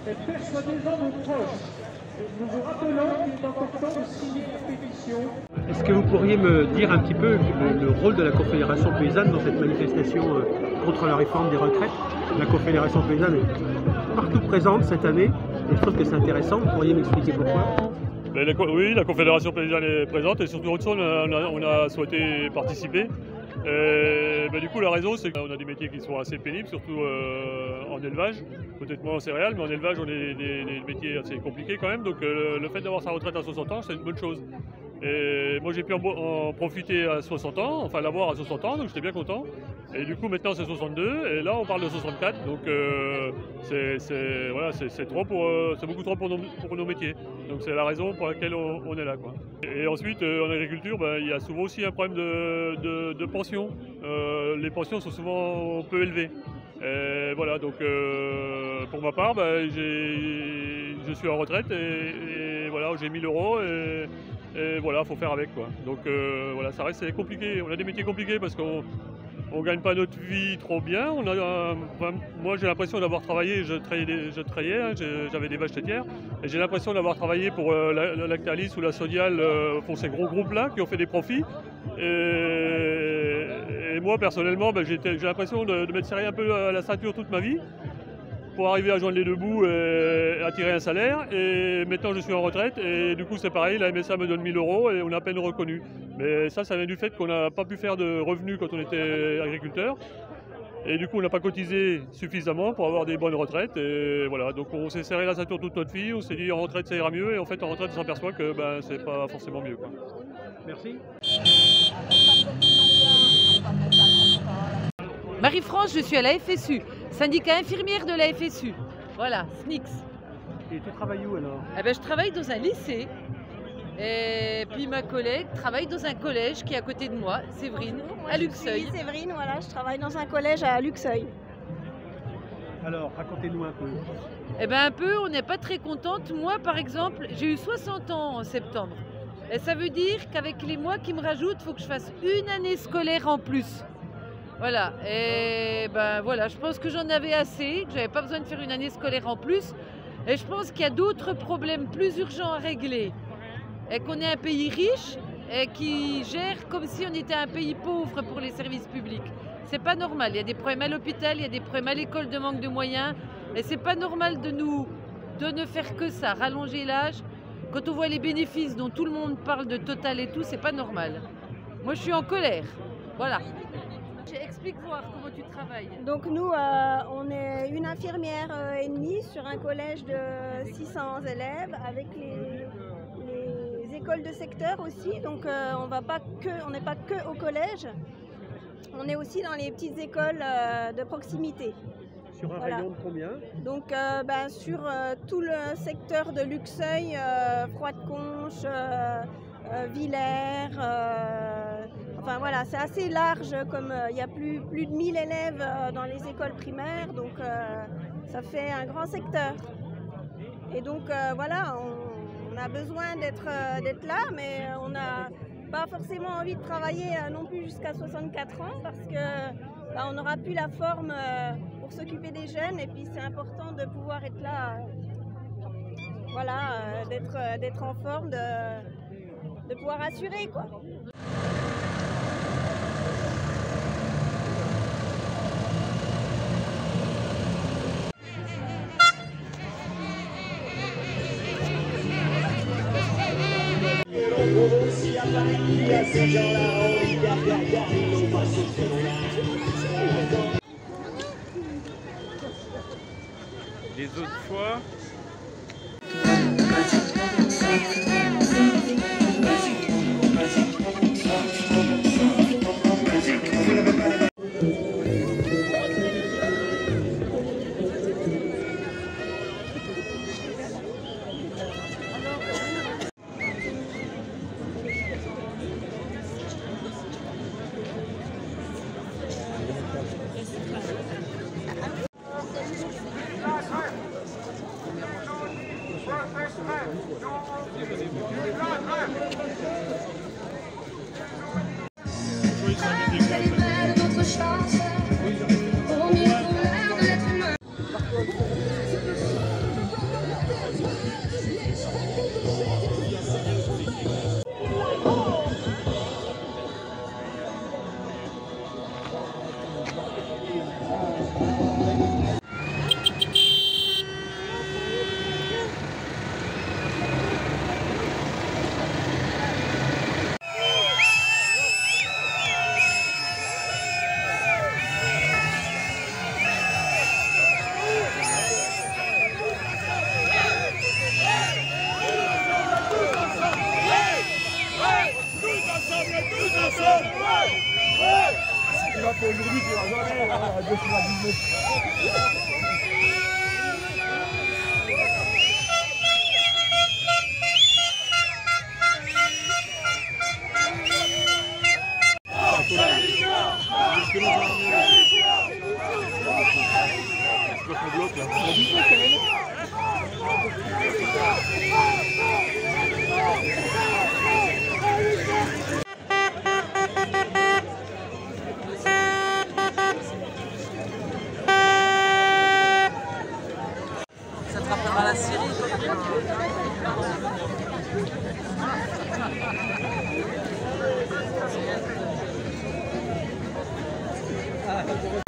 et persuadez-en vos proches. Nous vous rappelons qu'il est important de signer la pétition. Est-ce que vous pourriez me dire un petit peu le rôle de la Confédération paysanne dans cette manifestation contre la réforme des retraites? La Confédération paysanne est partout présente cette année et je trouve que c'est intéressant. Vous pourriez m'expliquer pourquoi? Oui, la Confédération paysanne est présente et surtout on a souhaité participer. Du coup, la raison, c'est qu'on a des métiers qui sont assez pénibles, surtout en élevage, peut-être moins en céréales, mais en élevage, on a des métiers assez compliqués quand même. Donc, le fait d'avoir sa retraite à 60 ans, c'est une bonne chose. Et moi, j'ai pu en profiter à 60 ans, enfin l'avoir à 60 ans, donc j'étais bien content. Et du coup, maintenant, c'est 62, et là, on parle de 64, donc c'est beaucoup trop pour nos métiers. Donc, c'est la raison pour laquelle on est là, quoi. Et ensuite, en agriculture, il y a souvent aussi un problème de pension. Les pensions sont souvent peu élevées. Et voilà, donc pour ma part, je suis en retraite et voilà, j'ai 1000 € et voilà, faut faire avec, quoi. Donc voilà, ça reste compliqué. On a des métiers compliqués parce qu'on ne gagne pas notre vie trop bien. Moi, j'ai l'impression d'avoir travaillé, je trayais, hein, j'avais des vaches laitières, et j'ai l'impression d'avoir travaillé pour la Lactalis ou la Sodial, pour ces gros groupes-là qui ont fait des profits. Et moi, personnellement, j'ai l'impression de m'être serré un peu à la ceinture toute ma vie pour arriver à joindre les deux bouts et à tirer un salaire. Et maintenant, je suis en retraite et du coup, c'est pareil, la MSA me donne 1000 € et on est à peine reconnu. Mais ça vient du fait qu'on n'a pas pu faire de revenus quand on était agriculteur. Et du coup, on n'a pas cotisé suffisamment pour avoir des bonnes retraites. Et voilà, donc on s'est serré la ceinture toute notre vie, on s'est dit en retraite ça ira mieux. Et en fait, en retraite, on s'aperçoit que c'est pas forcément mieux, quoi. Merci. Marie-France, je suis à la FSU, syndicat infirmière de la FSU. Voilà, SNICS. Et tu travailles où alors? Je travaille dans un lycée. Et puis ma collègue travaille dans un collège qui est à côté de moi, Séverine, à Luxeuil. Je suis Séverine, voilà, je travaille dans un collège à Luxeuil. Alors, racontez-nous un peu. Un peu, on n'est pas très contente. Moi, par exemple, j'ai eu 60 ans en septembre. Et ça veut dire qu'avec les mois qui me rajoutent, il faut que je fasse une année scolaire en plus. Voilà, et voilà, je pense que j'en avais assez, que j'avais pas besoin de faire une année scolaire en plus. Et je pense qu'il y a d'autres problèmes plus urgents à régler. Et qu'on est un pays riche et qui gère comme si on était un pays pauvre pour les services publics. C'est pas normal, il y a des problèmes à l'hôpital, il y a des problèmes à l'école de manque de moyens. Et c'est pas normal de ne faire que ça, rallonger l'âge. Quand on voit les bénéfices dont tout le monde parle de Total et tout, c'est pas normal. Moi, je suis en colère, voilà. Explique-moi comment tu travailles. Donc nous, on est une infirmière et demie sur un collège de 600 élèves avec les écoles de secteur aussi. Donc on n'est pas que au collège, on est aussi dans les petites écoles de proximité. Sur un rayon de combien? Donc sur tout le secteur de Luxeuil, Froide-Conche, Villers. Enfin voilà, c'est assez large, comme il y a plus de 1000 élèves dans les écoles primaires, donc ça fait un grand secteur. Et donc voilà, on a besoin d'être là, mais on n'a pas forcément envie de travailler non plus jusqu'à 64 ans, parce que on n'aura plus la forme pour s'occuper des jeunes, et puis c'est important de pouvoir être là, voilà, d'être en forme, de pouvoir assurer, quoi. Les autres fois, Tu vas pour aujourd'hui, tu vas jamais, à 2,19. Ça te rappellera la Syrie. Ah,